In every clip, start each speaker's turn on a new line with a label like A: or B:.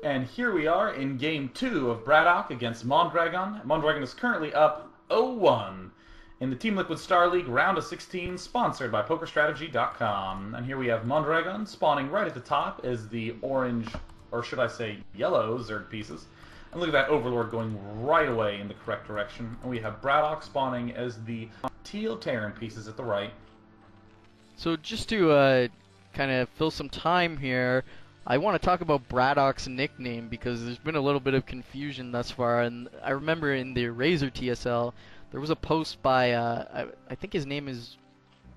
A: And here we are in Game 2 of Braddock against Mondragon. Mondragon is currently up 0-1 in the Team Liquid Star League Round of 16, sponsored by PokerStrategy.com. And here we have Mondragon spawning right at the top as the orange, or should I say yellow, Zerg pieces. And look at that Overlord going right away in the correct direction. And we have Braddock spawning as the teal Terran pieces at the right.
B: So just to kind of fill some time here, I want to talk about Braddock's nickname because there's been a little bit of confusion thus far. And I remember in the Razor TSL, there was a post by, I think his name is,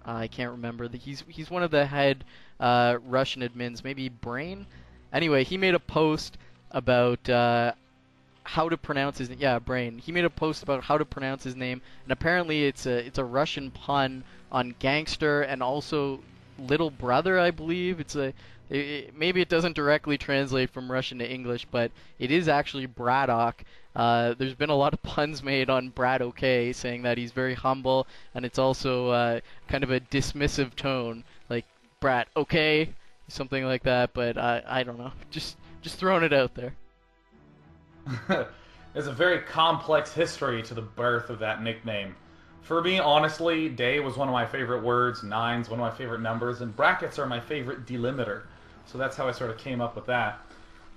B: I can't remember. He's one of the head Russian admins, maybe Brain? Anyway, he made a post about how to pronounce his name. Yeah, Brain. He made a post about how to pronounce his name, and apparently it's a Russian pun on gangster and also little brother, I believe. Maybe it doesn't directly translate from Russian to English, but it is actually Braddock. There's been a lot of puns made on Brad OK, saying that he's very humble, and it's also kind of a dismissive tone, like Brad OK, something like that. But I don't know, just throwing it out there.
A: There's a very complex history to the birth of that nickname. For me, honestly, day was one of my favorite words, nine's one of my favorite numbers, and brackets are my favorite delimiter. So that's how I sort of came up with that.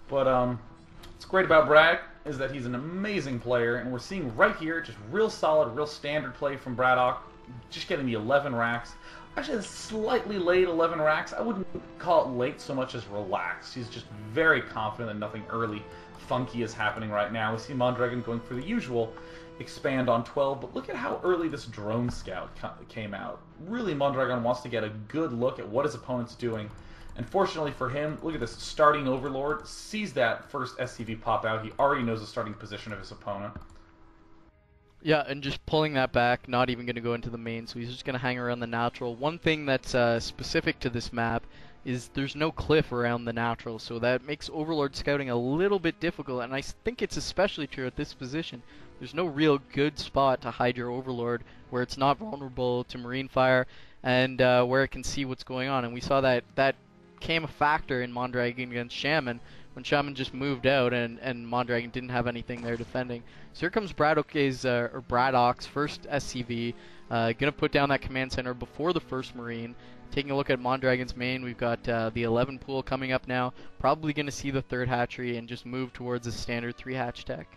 A: But what's great about Brad is that he's an amazing player, and we're seeing right here just real solid, real standard play from Braddock, just getting the 11 racks. Actually, a slightly late 11 racks. I wouldn't call it late so much as relaxed. He's just very confident that nothing early funky is happening right now. We see Mondragon going for the usual expand on 12, but look at how early this drone scout came out. Really, Mondragon wants to get a good look at what his opponent's doing. And fortunately for him, look at this starting Overlord, sees that first SCV pop out. He already knows the starting position of his opponent.
B: Yeah, and just pulling that back, not even going to go into the main, so he's just going to hang around the natural. One thing that's specific to this map is there's no cliff around the natural, so that makes Overlord scouting a little bit difficult, and I think it's especially true at this position. There's no real good spot to hide your Overlord where it's not vulnerable to marine fire and where it can see what's going on, and we saw that came a factor in Mondragon against Shaman when Shaman just moved out and Mondragon didn't have anything there defending. So here comes Braddock's first SCV, gonna put down that command center before the first Marine. Taking a look at Mondragon's main, we've got the 11 pool coming up now, probably gonna see the third hatchery and just move towards a standard 3-hatch tech.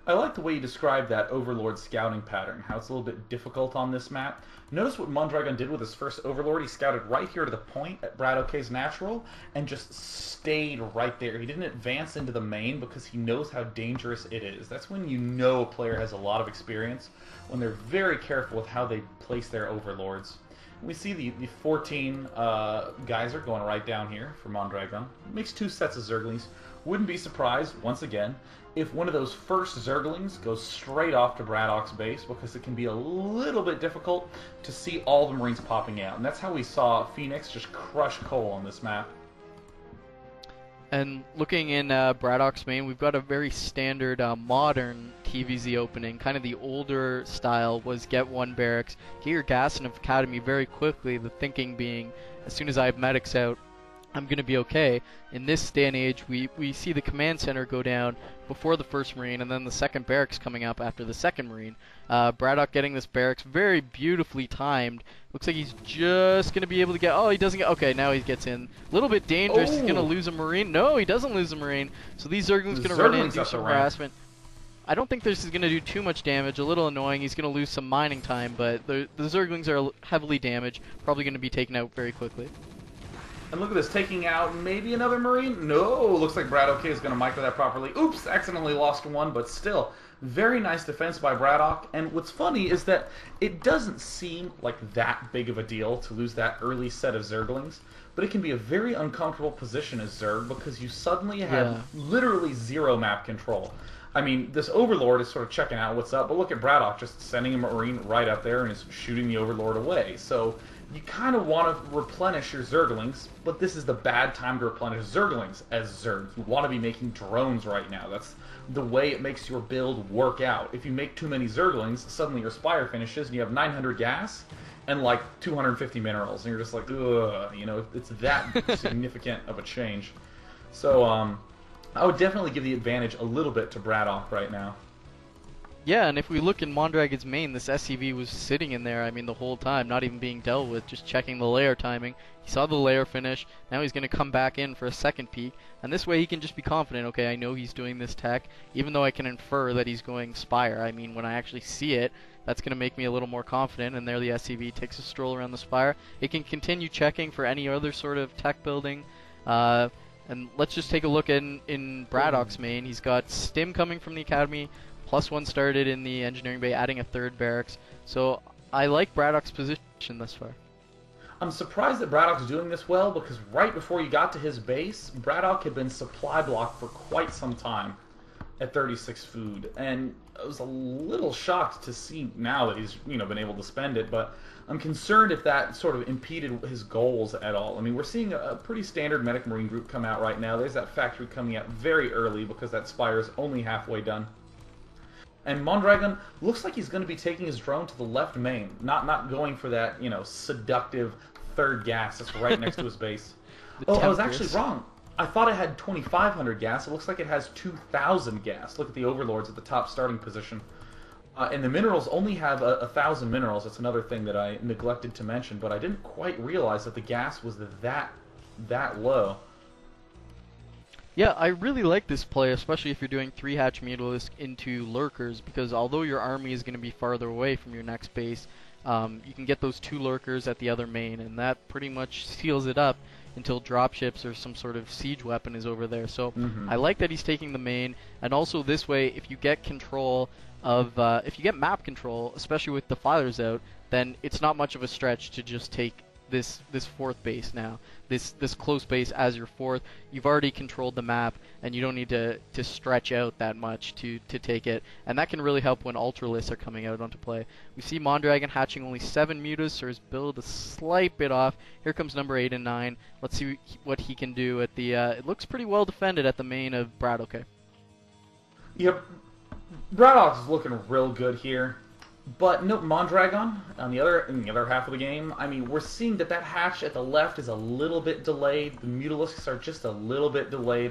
A: I like the way you described that Overlord scouting pattern, how it's a little bit difficult on this map. Notice what Mondragon did with his first Overlord. He scouted right here to the point at Brad OK's natural and just stayed right there. He didn't advance into the main because he knows how dangerous it is. That's when you know a player has a lot of experience, when they're very careful with how they place their Overlords. We see the 14 guys are going right down here for Mondragon. Makes 2 sets of Zerglings. Wouldn't be surprised, once again, if one of those first Zerglings goes straight off to Braddock's base, because it can be a little bit difficult to see all the Marines popping out. And that's how we saw Phoenix just crush Cole on this map.
B: And looking in Braddock's main, we've got a very standard modern TVZ opening. Kind of the older style was get 1 barracks, get your gas in Academy very quickly, the thinking being, as soon as I have medics out, I'm going to be okay. In this day and age, we see the command center go down before the first Marine, and then the second barracks coming up after the second Marine. Braddock getting this barracks very beautifully timed. Looks like he's just going to be able to get... Oh, he doesn't get... Okay, now he gets in. A little bit dangerous. He's going to lose a Marine. No, he doesn't lose a Marine. So these Zerglings going to run in and do some harassment. I don't think this is going to do too much damage. A little annoying. He's going to lose some mining time, but the Zerglings are heavily damaged. Probably going to be taken out very quickly.
A: And look at this, taking out maybe another Marine? No, looks like Brad OK is going to micro that properly. Oops, accidentally lost 1, but still, very nice defense by Braddock. And what's funny is that it doesn't seem like that big of a deal to lose that early set of Zerglings, but it can be a very uncomfortable position as Zerg because you suddenly have literally 0 map control. I mean, this Overlord is sort of checking out what's up, but look at Braddock just sending a Marine right up there and is shooting the Overlord away. So you kind of want to replenish your Zerglings, but this is the bad time to replenish Zerglings as Zergs. You want to be making drones right now. That's the way it makes your build work out. If you make too many Zerglings, suddenly your Spire finishes and you have 900 gas and like 250 minerals, and you're just like, ugh, you know, it's that significant of a change. So, I would definitely give the advantage a little bit to Braddock right now.
B: Yeah, and if we look in Mondragon's main, this SCV was sitting in there, I mean, the whole time, not even being dealt with, just checking the layer timing. He saw the layer finish, now he's going to come back in for a second peek, and this way he can just be confident, okay, I know he's doing this tech, even though I can infer that he's going Spire. I mean, when I actually see it, that's going to make me a little more confident, and there the SCV takes a stroll around the Spire. It can continue checking for any other sort of tech building, and let's just take a look in Braddock's main. He's got Stim coming from the Academy, +1 started in the engineering bay, adding a third barracks. So I like Braddock's position thus far.
A: I'm surprised that Braddock's doing this well, because right before he got to his base, Braddock had been supply blocked for quite some time at 36 food, and I was a little shocked to see now that he's been able to spend it, but I'm concerned if that sort of impeded his goals at all. I mean, we're seeing a pretty standard Medic Marine group come out right now. There's that factory coming out very early because that Spire is only halfway done. And Mondragon looks like he's going to be taking his drone to the left main, not going for that, seductive third gas that's right next to his base. Oh, I was actually wrong. I thought it had 2,500 gas. It looks like it has 2,000 gas. Look at the overlords at the top starting position. And the minerals only have 1,000 minerals. That's another thing that I neglected to mention, but I didn't quite realize that the gas was that low.
B: Yeah, I really like this play, especially if you're doing 3 Hatch Mutalisk into Lurkers, because although your army is going to be farther away from your next base, you can get those 2 Lurkers at the other main, and that pretty much seals it up until dropships or some sort of siege weapon is over there. So I like that he's taking the main, and also this way, if you get control of, if you get map control, especially with defilers out, then it's not much of a stretch to just take this fourth base now, this close base as your fourth. You've already controlled the map, and you don't need to stretch out that much to take it, and that can really help when ultralists are coming out onto play. We see Mondragon hatching only 7 mutas, so his build a slight bit off. Here comes number 8 and 9. Let's see what he can do at the. It looks pretty well defended at the main of Braddock.
A: Yep, Braddock's looking real good here. But no, Mondragon in the other half of the game. I mean, we're seeing that hatch at the left is a little bit delayed. The Mutalisks are just a little bit delayed.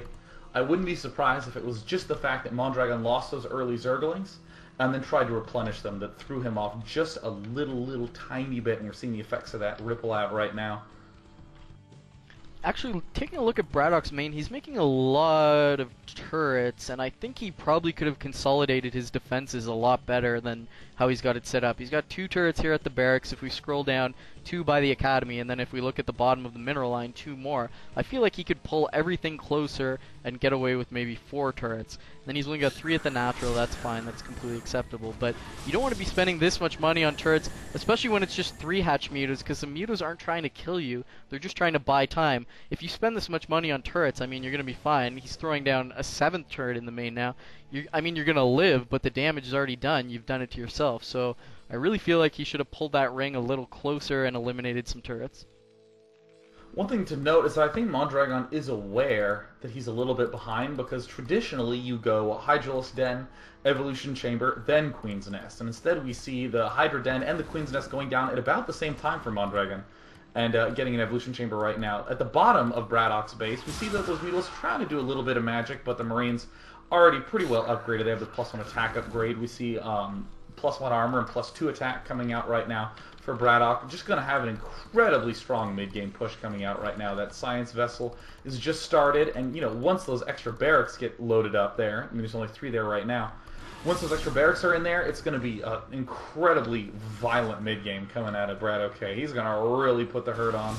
A: I wouldn't be surprised if it was just the fact that Mondragon lost those early Zerglings and then tried to replenish them that threw him off just a little tiny bit, and we're seeing the effects of that ripple out right now.
B: Actually, taking a look at Braddock's main, he's making a lot of turrets, and I think he probably could have consolidated his defenses a lot better than how he's got it set up. He's got 2 turrets here at the barracks. If we scroll down, 2 by the academy, and then if we look at the bottom of the mineral line, 2 more. I feel like he could pull everything closer and get away with maybe 4 turrets. Then he's only got 3 at the natural. That's fine. That's completely acceptable. But you don't want to be spending this much money on turrets, especially when it's just 3 hatch mutas, because the mutas aren't trying to kill you. They're just trying to buy time. If you spend this much money on turrets, I mean, you're going to be fine. He's throwing down a 7th turret in the main now. I mean, you're going to live, but the damage is already done. You've done it to yourself. So I really feel like he should have pulled that ring a little closer and eliminated some turrets.
A: One thing to note is that I think Mondragon is aware that he's a little bit behind, because traditionally you go Hydralisk Den, Evolution Chamber, then Queen's Nest. And instead we see the Hydra Den and the Queen's Nest going down at about the same time for Mondragon, and getting an Evolution Chamber right now. At the bottom of Braddock's base, we see that those Mutalisks are trying to do a little bit of magic, but the Marines already pretty well upgraded. They have the +1 attack upgrade. We see +1 armor and +2 attack coming out right now for Braddock. Just going to have an incredibly strong mid-game push coming out right now. That Science Vessel is just started, and once those extra barracks get loaded up there, I mean, there's only 3 there right now. Once those extra barracks are in there, it's going to be an incredibly violent mid-game coming out of Braddock. He's going to really put the hurt on.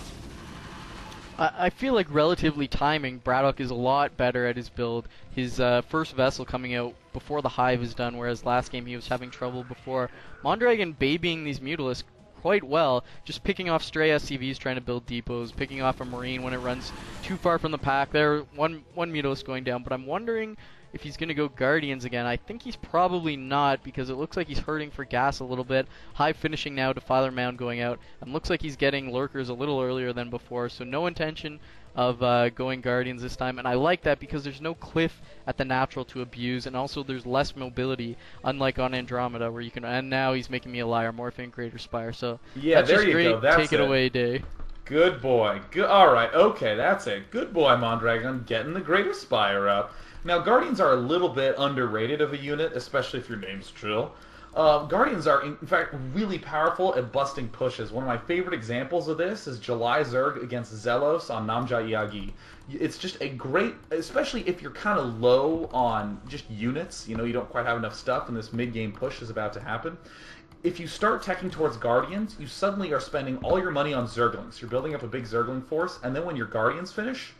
B: I feel like relatively timing, Braddock is a lot better at his build. His first vessel coming out before the hive is done, whereas last game he was having trouble before. Mondragon babying these Mutalisks quite well, just picking off stray SCVs trying to build depots, picking off a Marine when it runs too far from the pack. There, one Mutalisk going down, but I'm wondering if he's going to go Guardians again. I think he's probably not, because it looks like he's hurting for gas a little bit. Hive finishing now, Defiler Mound going out, and looks like he's getting Lurkers a little earlier than before, so no intention of going Guardians this time, and I like that because there's no cliff at the natural to abuse, and also there's less mobility, unlike on Andromeda, where you can, and now he's making me a liar, Morphing Greater Spire, so
A: yeah,
B: that's
A: there
B: just
A: you
B: great.
A: go. That's
B: Take it away, Day.
A: Good boy. Good. All right. Okay, that's it. Good boy, Mondragon, getting the Greater Spire up. Now, Guardians are a little bit underrated of a unit, especially if your name's Trill. Guardians are, in fact, really powerful at busting pushes. One of my favorite examples of this is July Zerg against Zelos on Namja Yagi. It's just a great, especially if you're kind of low on just units, you know, you don't quite have enough stuff and this mid-game push is about to happen. If you start teching towards Guardians, you suddenly are spending all your money on Zerglings. You're building up a big Zergling force, and then when your Guardians finish,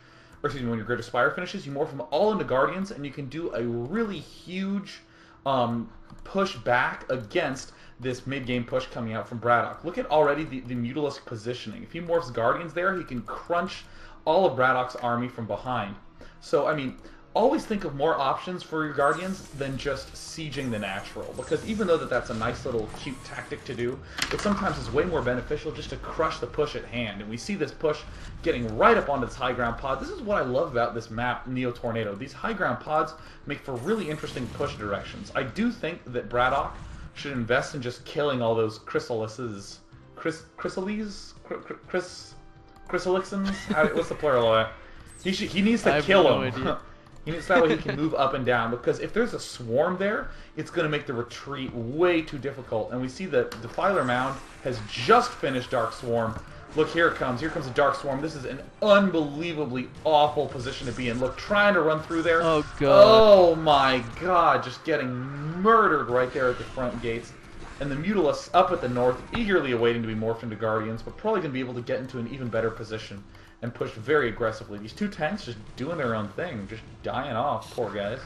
A: or excuse me, when your Greater Spire finishes, you morph them all into Guardians, and you can do a really huge push back against this mid-game push coming out from Braddock. Look at already the Mutalisk positioning. If he morphs Guardians there, he can crunch all of Braddock's army from behind. So, I mean, always think of more options for your Guardians than just sieging the natural, because even though that's a nice little cute tactic to do, it sometimes is way more beneficial just to crush the push at hand. And we see this push getting right up onto this high ground pod. This is what I love about this map, Neo Tornado. These high ground pods make for really interesting push directions. I do think that Braddock should invest in just killing all those chrysalises. Chrysalises? Chrysalixins? What's the plural of that? He needs to kill them. That way he can move up and down, because if there's a swarm there, it's going to make the retreat way too difficult. And we see that Defiler Mound has just finished Dark Swarm. Look, here it comes. Here comes the Dark Swarm. This is an unbelievably awful position to be in. Look, trying to run through there.
B: Oh, God.
A: Oh, my God. Just getting murdered right there at the front gates. And the Mutalisk up at the north, eagerly awaiting to be morphed into Guardians, but probably going to be able to get into an even better position and push very aggressively. These two tanks just doing their own thing, just dying off, poor guys.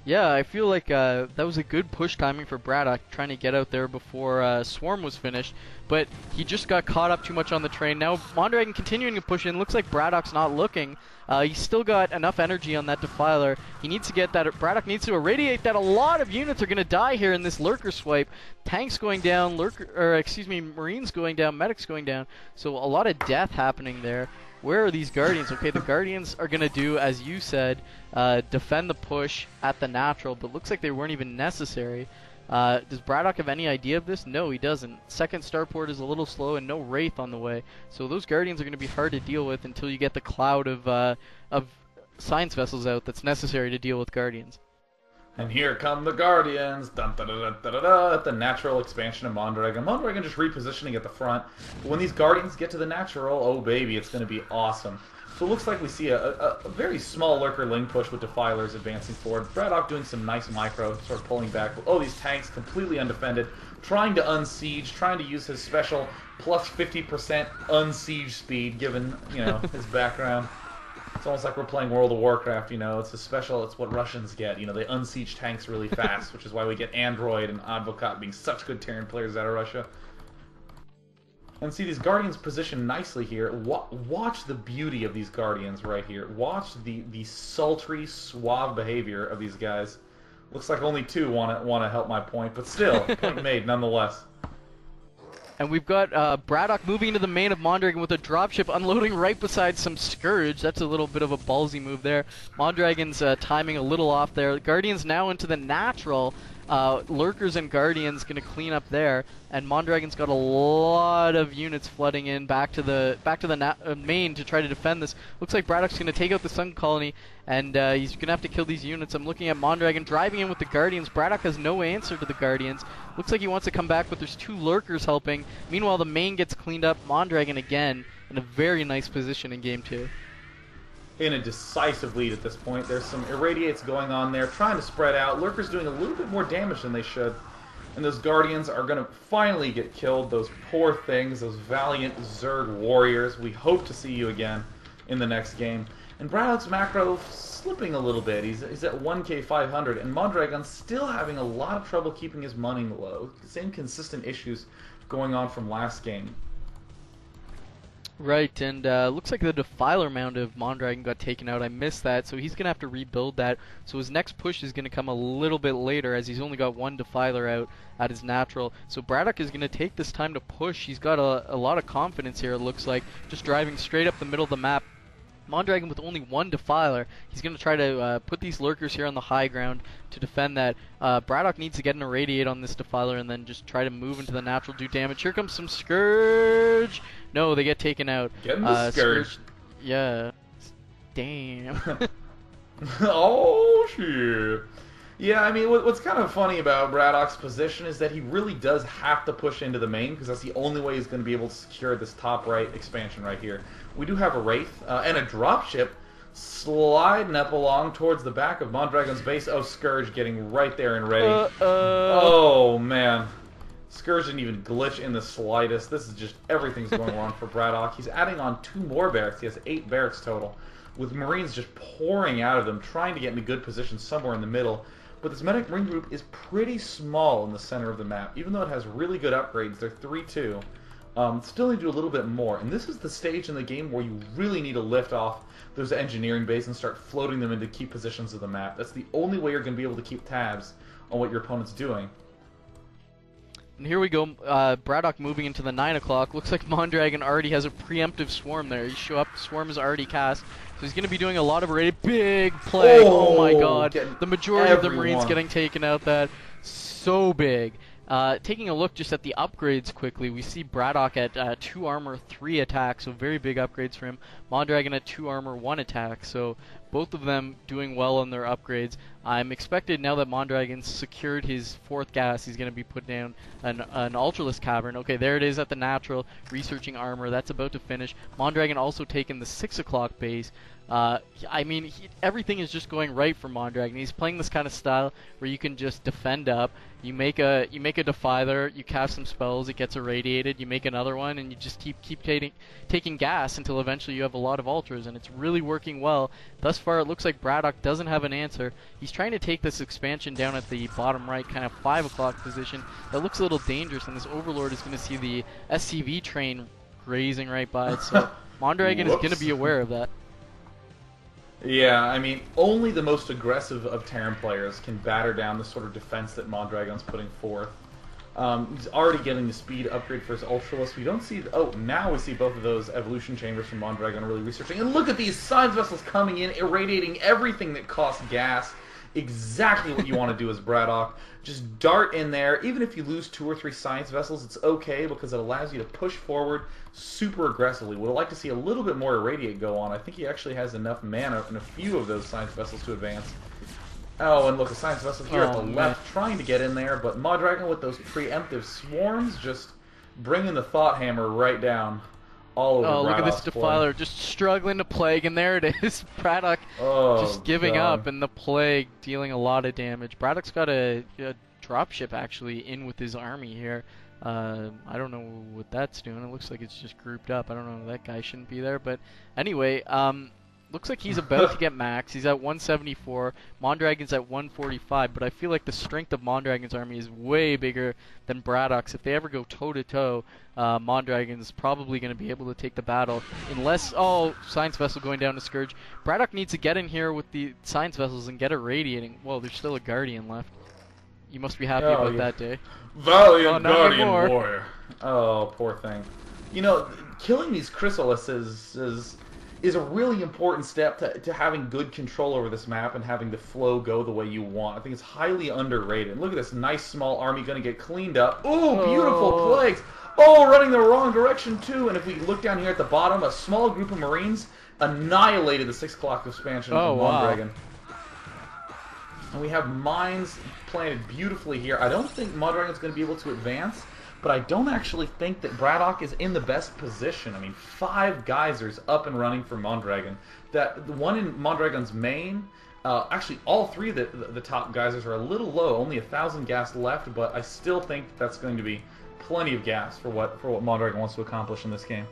B: Yeah, I feel like that was a good push timing for Braddock, trying to get out there before Swarm was finished, but he just got caught up too much on the train. Now Mondragon continuing to push in. Looks like Braddock's not looking. He's still got enough energy on that Defiler. He needs to get that. Braddock needs to irradiate that. A lot of units are going to die here in this Lurker swipe. Tanks going down, Marines going down, medics going down. So a lot of death happening there. Where are these Guardians? Okay, the Guardians are going to do, as you said, defend the push at the natural, but looks like they weren't even necessary. Does Braddock have any idea of this? No, he doesn't. Second starport is a little slow and no Wraith on the way. So those Guardians are going to be hard to deal with until you get the cloud of science vessels out that's necessary to deal with Guardians.
A: And here come the Guardians, dun, dun, dun, dun, dun, dun, at the natural expansion of Mondragon. Mondragon just repositioning at the front. But when these Guardians get to the natural, oh baby, it's going to be awesome. So it looks like we see a very small Lurker Ling push with Defilers advancing forward. Braddock doing some nice micro, sort of pulling back. Oh, these tanks completely undefended, trying to unsiege, trying to use his special plus 50% unsiege speed, given, you know, his background. It's almost like we're playing World of Warcraft, you know, it's a special, it's what Russians get, you know, they unsiege tanks really fast, which is why we get Android and Advocat being such good Terran players out of Russia. And see, these Guardians positioned nicely here. Watch the beauty of these Guardians right here. Watch the sultry, suave behavior of these guys. Looks like only two want to help my point, but still, point made nonetheless.
B: And we've got Braddock moving into the main of Mondragon with a dropship unloading right beside some Scourge. That's a little bit of a ballsy move there. Mondragon's timing a little off there. Guardians now into the natural. Lurkers and Guardians going to clean up there, and Mondragon's got a lot of units flooding in back to the main to try to defend this. Looks like Braddock's going to take out the Sun Colony, and he's going to have to kill these units. I'm looking at Mondragon driving in with the Guardians. Braddock has no answer to the Guardians. Looks like he wants to come back, but there's two Lurkers helping. Meanwhile, the main gets cleaned up. Mondragon again in a very nice position in Game 2.
A: In a decisive lead at this point. There's some irradiates going on there, trying to spread out. Lurkers doing a little bit more damage than they should. And those Guardians are going to finally get killed. Those poor things, those valiant Zerg warriors. We hope to see you again in the next game. And Braddock's macro slipping a little bit. He's at 1k 500, and Mondragon's still having a lot of trouble keeping his money low. Same consistent issues going on from last game.
B: Right, and looks like the Defiler Mound of Mondragon got taken out. I missed that, so he's going to have to rebuild that. So his next push is going to come a little bit later, as he's only got one Defiler out at his natural. So Braddock is going to take this time to push. He's got a lot of confidence here, it looks like, just driving straight up the middle of the map. Mondragon with only one Defiler. He's going to try to put these Lurkers here on the high ground to defend that. Braddock needs to get an Irradiate on this Defiler and then just try to move into the natural, do damage. Here comes some Scourge! No, they get taken out.
A: Getting the Scourge.
B: Yeah. Damn.
A: Oh shit. Yeah, I mean, what's kind of funny about Braddock's position is that he really does have to push into the main because that's the only way he's going to be able to secure this top right expansion right here. We do have a Wraith and a dropship sliding up along towards the back of Mondragon's base. Oh, Scourge getting right there and ready. Oh, man. Scourge didn't even glitch in the slightest. This is just, everything's going wrong for Braddock. He's adding on 2 more barracks. He has 8 barracks total, with Marines just pouring out of them, trying to get into good position somewhere in the middle. But this medic Marine group is pretty small in the center of the map. Even though it has really good upgrades, they're 3-2. Still need to do a little bit more. And this is the stage in the game where you really need to lift off those engineering bases and start floating them into key positions of the map. That's the only way you're going to be able to keep tabs on what your opponent's doing.
B: And here we go, Braddock moving into the 9 o'clock. Looks like Mondragon already has a preemptive swarm there. You show up, swarm is already cast. So he's going to be doing a lot of raid. Big plague, oh my god. The majority of the Marines getting taken out, that so big. Taking a look just at the upgrades quickly, we see Braddock at 2 armor, 3 attack, so very big upgrades for him. Mondragon at 2 armor, 1 attack, so both of them doing well on their upgrades. I'm expected now that Mondragon's secured his 4th gas, he's going to be put down an Ultralisk Cavern. Okay, there it is at the natural, researching armor, that's about to finish. Mondragon also taken the 6 o'clock base. I mean, everything is just going right for Mondragon. He's playing this kind of style where you can just defend up. You make a Defiler, you cast some spells, it gets irradiated. You make another one, and you just keep taking gas until eventually you have a lot of ultras, and it's really working well. Thus far, it looks like Braddock doesn't have an answer. He's trying to take this expansion down at the bottom right, kind of 5 o'clock position. That looks a little dangerous, and this Overlord is going to see the SCV train grazing right by it. So Mondragon is going to be aware of that.
A: Yeah, I mean, only the most aggressive of Terran players can batter down the sort of defense that Mondragon's putting forth. He's already getting the speed upgrade for his Ultralisk. We don't see... Oh, now we see both of those evolution chambers from Mondragon really researching. And look at these science vessels coming in, irradiating everything that costs gas. Exactly what you want to do as Braddock. Just dart in there. Even if you lose 2 or 3 science vessels, it's okay because it allows you to push forward super aggressively. Would like to see a little bit more irradiate go on. I think he actually has enough mana in a few of those science vessels to advance. Oh, and look, a science vessel here at the left trying to get in there, but Mondragon with those preemptive swarms just bringing the Thought Hammer right down. All over
B: oh, look at this
A: Braddock's
B: Defiler just struggling to plague, and there it is. Braddock just giving up, and the plague dealing a lot of damage. Braddock's got a dropship actually in with his army here. I don't know what that's doing. It looks like it's just grouped up. I don't know. That guy shouldn't be there. But anyway, looks like he's about to get max. He's at 174. Mondragon's at 145. But I feel like the strength of Mondragon's army is way bigger than Braddock's. If they ever go toe-to-toe, Mondragon's probably going to be able to take the battle. Unless... Oh, Science Vessel going down to Scourge. Braddock needs to get in here with the Science Vessels and get it radiating. Whoa, there's still a Guardian left. You must be happy about that day.
A: Valiant Guardian Warrior. Oh, poor thing. You know, killing these Chrysalises is a really important step to having good control over this map and having the flow go the way you want. I think it's highly underrated. Look at this nice small army going to get cleaned up. Ooh, beautiful plagues. Oh, running the wrong direction too. And if we look down here at the bottom, a small group of Marines annihilated the 6 o'clock expansion of Mondragon. And we have mines planted beautifully here. I don't think Mondragon's going to be able to advance, but I don't actually think that Braddock is in the best position. I mean, 5 geysers up and running for Mondragon. The one in Mondragon's main, actually all 3 of the top geysers are a little low, only 1,000 gas left, but I still think that's going to be plenty of gas for what Mondragon wants to accomplish in this game.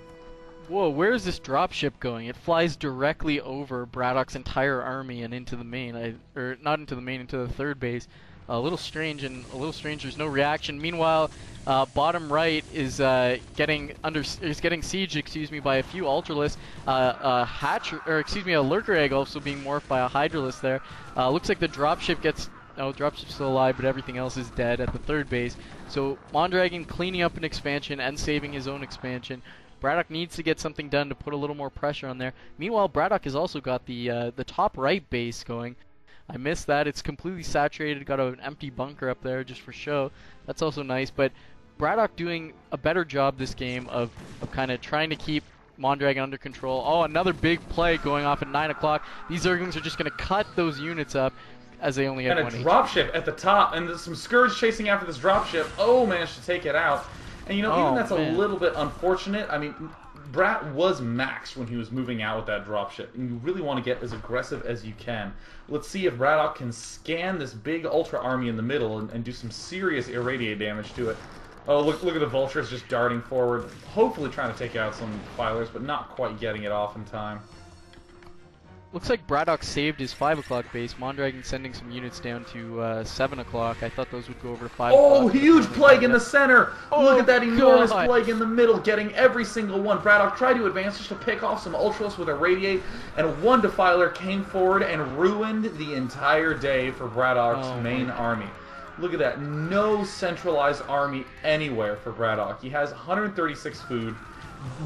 B: Whoa, where is this dropship going? It flies directly over Braddock's entire army and into the main, or not into the main, into the 3rd base. A little strange, and a little strange. There's no reaction. Meanwhile, bottom right is getting sieged, excuse me, by a few Ultralisks. A Lurker Egg also being morphed by a Hydralisk there. Looks like the dropship gets. Oh, dropship's still alive, but everything else is dead at the 3rd base. So Mondragon cleaning up an expansion and saving his own expansion. Braddock needs to get something done to put a little more pressure on there. Meanwhile, Braddock has also got the top right base going. I missed that. It's completely saturated. Got an empty bunker up there just for show. That's also nice. But Braddock doing a better job this game of kind of trying to keep Mondragon under control. Oh, another big play going off at 9 o'clock. These Zerglings are just going to cut those units up as they only have
A: And a
B: one
A: dropship at the top, and there's some Scourge chasing after this dropship. Oh, managed to take it out. And you know, even that's a little bit unfortunate. I mean, Brat was maxed when he was moving out with that dropship, and you really want to get as aggressive as you can. Let's see if Braddock can scan this big Ultra army in the middle and do some serious irradiate damage to it. Oh, look at the Vultures just darting forward, hopefully trying to take out some Defilers, but not quite getting it off in time.
B: Looks like Braddock saved his 5 o'clock base. Mondragon sending some units down to 7 o'clock. I thought those would go over to 5 o'clock.
A: Oh, huge plague in the center!
B: Oh,
A: look at that enormous
B: God.
A: plague in the middle, getting every single one. Braddock tried to advance just to pick off some Ultras with a Radiate, and one Defiler came forward and ruined the entire day for Braddock's main army. Look at that. No centralized army anywhere for Braddock. He has 136 food.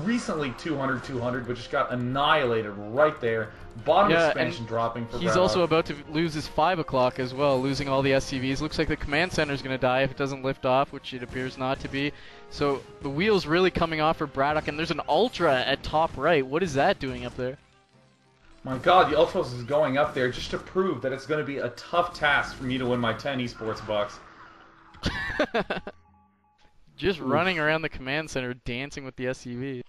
A: Recently 200, but just got annihilated right there. Bottom expansion dropping for
B: He's also about to lose his 5 o'clock as well, losing all the SCVs. Looks like the command center is going to die if it doesn't lift off, which it appears not to be. So the wheel's really coming off for Braddock, and there's an Ultra at top right. What is that doing up there?
A: My God, the Ultros is going up there just to prove that it's going to be a tough task for me to win my 10 esports bucks.
B: Just running around the command center, dancing with the SCV.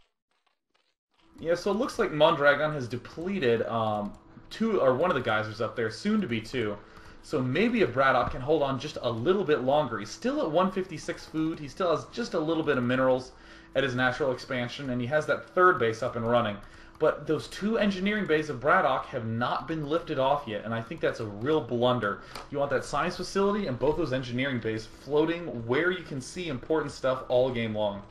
A: Yeah, so it looks like Mondragon has depleted one of the geysers up there, soon to be 2. So maybe if Braddock can hold on just a little bit longer. He's still at 156 food. He still has just a little bit of minerals at his natural expansion, and he has that third base up and running. But those 2 engineering bays of Braddock have not been lifted off yet, and I think that's a real blunder. You want that science facility and both those engineering bays floating where you can see important stuff all game long.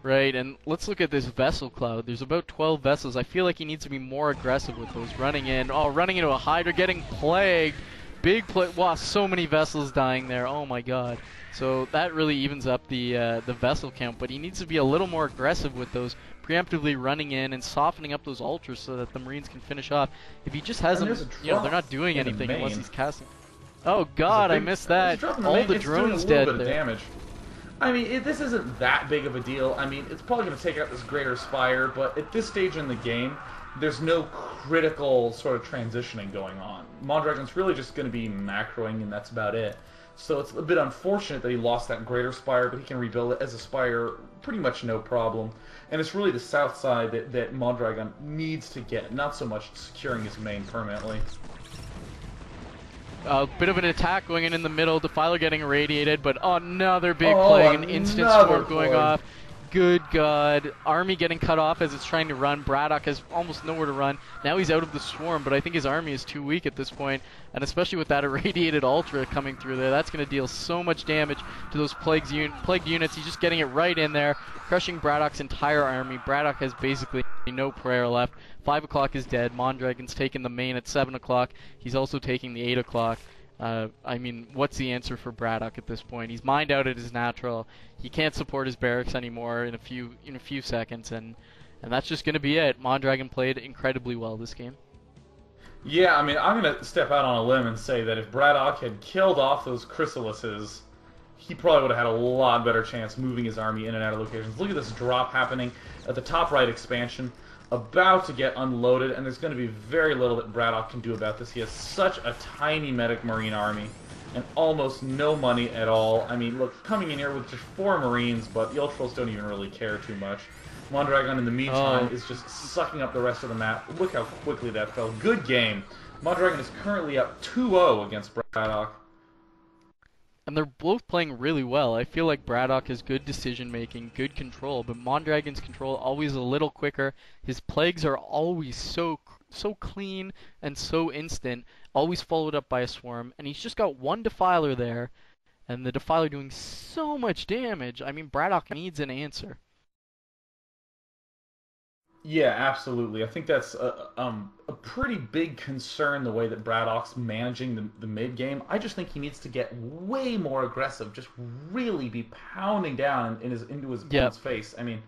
B: Right, and let's look at this vessel cloud. There's about 12 vessels. I feel like he needs to be more aggressive with those. Running in. Oh, running into a Hydra, getting plagued. Big plague. Wow, so many vessels dying there. Oh my God. So that really evens up the vessel count, but he needs to be a little more aggressive with those, preemptively running in and softening up those Ultras so that the Marines can finish off. If he just has them, you know, they're not doing anything unless he's casting. Oh God, I missed that. All the drones dead there.
A: Damage. I mean, this isn't that big of a deal. I mean, it's probably going to take out this Greater Spire, but at this stage in the game, there's no critical sort of transitioning going on. Mondragon's really just going to be macroing, and that's about it. So it's a bit unfortunate that he lost that Greater Spire, but he can rebuild it as a Spire pretty much no problem. And it's really the south side that Mondragon needs to get, not so much securing his main permanently.
B: A bit of an attack going in the middle, Defiler getting irradiated, but another big plague, an instant swarm going off. Good God. Army getting cut off as it's trying to run. Braddock has almost nowhere to run. Now he's out of the swarm, but I think his army is too weak at this point. And especially with that irradiated Ultra coming through there, that's going to deal so much damage to those plagued units. He's just getting it right in there, crushing Braddock's entire army. Braddock has basically no prayer left. 5 o'clock is dead. Mondragon's taking the main at 7 o'clock. He's also taking the 8 o'clock. I mean, what's the answer for Braddock at this point? He's mined out at his natural. He can't support his barracks anymore in a few seconds, and that's just going to be it. Mondragon played incredibly well this game.
A: Yeah, I mean, I'm going to step out on a limb and say that if Braddock had killed off those Chrysalises, he probably would have had a lot better chance moving his army in and out of locations. Look at this drop happening at the top right expansion, about to get unloaded, and there's going to be very little that Braddock can do about this. He has such a tiny medic marine army and almost no money at all. I mean, look, coming in here with just 4 Marines, but the Ultras don't even really care too much. Mondragon, in the meantime, is just sucking up the rest of the map. Look how quickly that fell. Good game. Mondragon is currently up 2-0 against Braddock.
B: And they're both playing really well. I feel like Braddock has good decision-making, good control, but Mondragon's control always a little quicker. His plagues are always so clean and so instant, always followed up by a swarm, and he's just got one Defiler there, and the Defiler doing so much damage. I mean, Braddock needs an answer.
A: Yeah, absolutely. I think that's a pretty big concern, the way that Braddock's managing the mid game. I just think he needs to get way more aggressive, just really be pounding down into his opponent's face. I mean,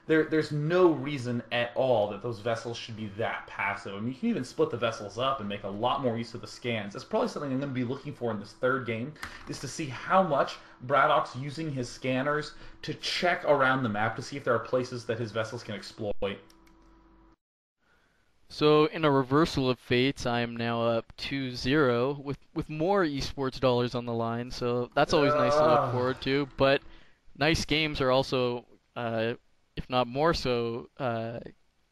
A: There's no reason at all that those vessels should be that passive. I mean, you can even split the vessels up and make a lot more use of the scans. That's probably something I'm going to be looking for in this third game, is to see how much Braddock's using his scanners to check around the map to see if there are places that his vessels can exploit.
B: So in a reversal of fates, I am now up 2-0 with more esports dollars on the line. So that's always nice to look forward to. But nice games are also, if not more so,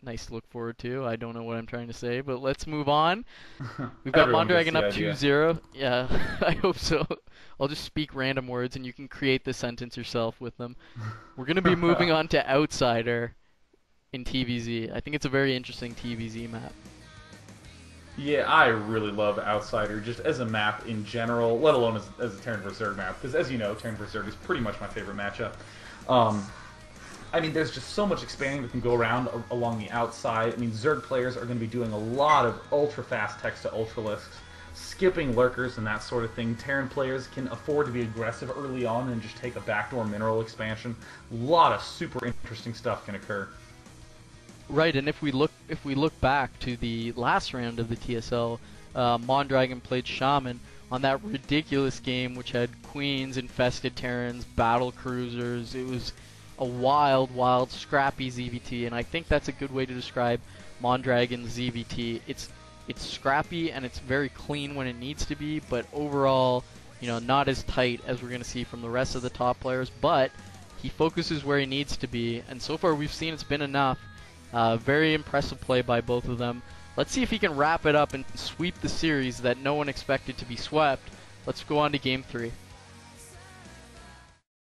B: nice to look forward to. I don't know what I'm trying to say, but let's move on. We've got
A: Everyone gets
B: Mondragon
A: the
B: up
A: idea.
B: 2-0. Yeah, I hope so. I'll just speak random words and you can create the sentence yourself with them. We're going to be moving on to Outsider in TVZ. I think it's a very interesting TVZ map.
A: Yeah, I really love Outsider just as a map in general, let alone as a Terran vs. Zerg map, because as you know, Terran vs. Zerg is pretty much my favorite matchup. I mean, there's just so much expanding that can go around along the outside. I mean, Zerg players are going to be doing a lot of ultra-fast text to ultralisks, skipping lurkers and that sort of thing. Terran players can afford to be aggressive early on and just take a backdoor mineral expansion. A lot of super interesting stuff can occur.
B: Right, and if we look back to the last round of the TSL, Mondragon played Shaman on that ridiculous game, which had queens, infested Terrans, battle cruisers. It was a wild, wild, scrappy ZVT, and I think that's a good way to describe Mondragon's ZVT. It's scrappy and it's very clean when it needs to be, but overall, not as tight as we're going to see from the rest of the top players. But he focuses where he needs to be, and so far we've seen it's been enough. Very impressive play by both of them. Let's see if he can wrap it up and sweep the series that no one expected to be swept. Let's go on to Game 3.